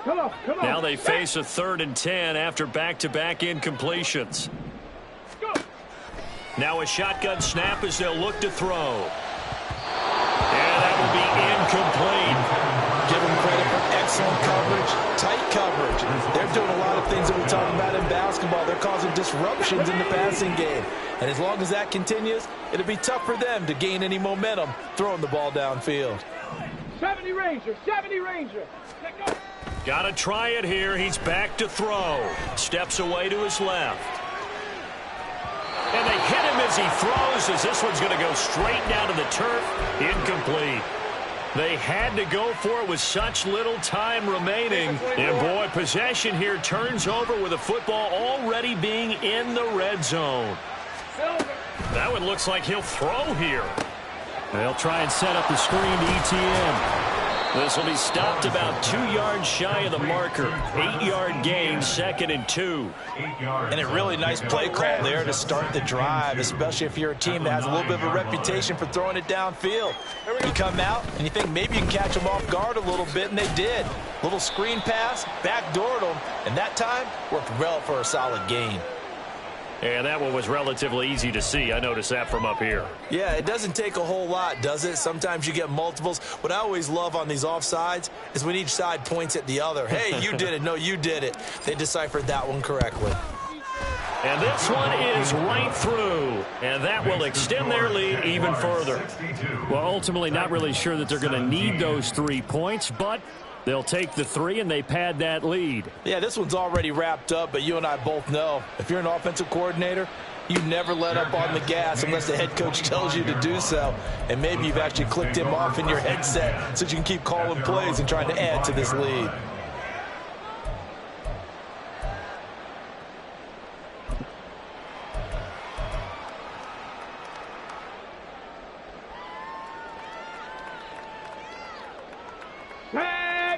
Come on. Now they face a 3rd and 10 after back-to-back incompletions. Now a shotgun snap as they'll look to throw. And that will be incomplete. Give them credit for excellent coverage, tight coverage. They're doing a lot of things that we talk about in basketball. They're causing disruptions in the passing game. And as long as that continues, it'll be tough for them to gain any momentum throwing the ball downfield. 70 Ranger. Got to try it here. He's back to throw. Steps away to his left. And they hit him as he throws, as this one's going to go straight down to the turf. Incomplete. They had to go for it with such little time remaining. And, boy, possession here turns over with the football already being in the red zone. That one looks like he'll throw here. They'll try and set up the screen to ETN. This will be stopped about 2 yards shy of the marker. 8-yard gain, 2nd and 2. And a really nice play call there to start the drive, especially if you're a team that has a little bit of a reputation for throwing it downfield. You come out and you think maybe you can catch them off guard a little bit, and they did. Little screen pass, backdoored them, and that time worked well for a solid gain. And that one was relatively easy to see. I noticed that from up here. Yeah, it doesn't take a whole lot, does it? Sometimes you get multiples. What I always love on these offsides is when each side points at the other. Hey, you did it. No, you did it. They deciphered that one correctly. And this one is right through. And that will extend their lead even further. Well, ultimately not really sure that they're going to need those 3 points, but they'll take the 3 and they pad that lead. Yeah, this one's already wrapped up, but you and I both know if you're an offensive coordinator, you never let up on the gas unless the head coach tells you to do so. And maybe you've actually clicked him off in your headset so you can keep calling plays and trying to add to this lead.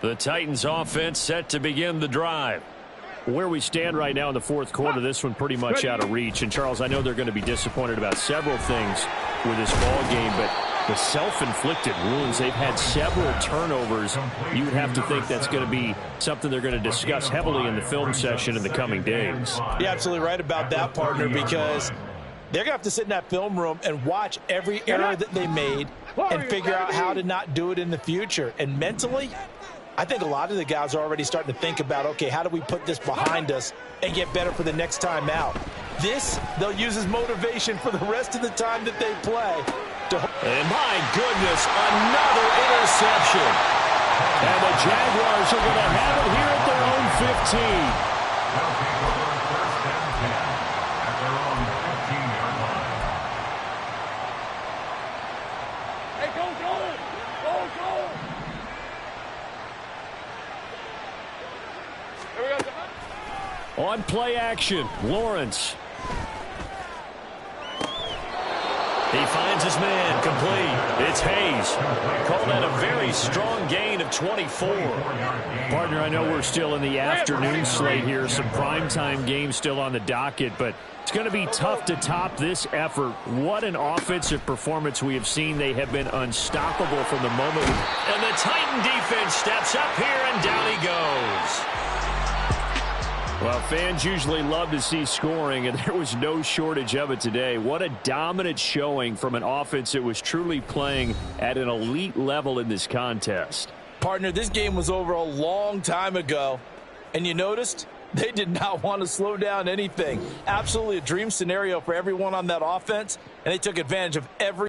The Titans offense set to begin the drive. Where we stand right now in the 4th quarter, this one pretty much out of reach. And, Charles, I know they're going to be disappointed about several things with this ball game, but the self-inflicted wounds, they've had several turnovers. You would have to think that's going to be something they're going to discuss heavily in the film session in the coming days. You're absolutely right about that, partner, because they're going to have to sit in that film room and watch every error that they made and figure out how to not do it in the future. And mentally, I think a lot of the guys are already starting to think about, okay, how do we put this behind us and get better for the next time out? This, they'll use as motivation for the rest of the time that they play. And my goodness, another interception. And the Jaguars are going to have it here at their own 15. They'll take over first and 10 at their own 15-yard line. Hey, go, go! Go, go! Here we go. On play action, Lawrence. He finds his man, complete. It's Hayes. Call that a very strong gain of 24. Partner, I know we're still in the afternoon slate here. Some primetime games still on the docket, but it's going to be tough to top this effort. What an offensive performance we have seen. They have been unstoppable from the moment. And the Titan defense steps up here, and down he goes. Well, fans usually love to see scoring, and there was no shortage of it today. What a dominant showing from an offense that was truly playing at an elite level in this contest. Partner, this game was over a long time ago, and you noticed they did not want to slow down anything. Absolutely a dream scenario for everyone on that offense, and they took advantage of every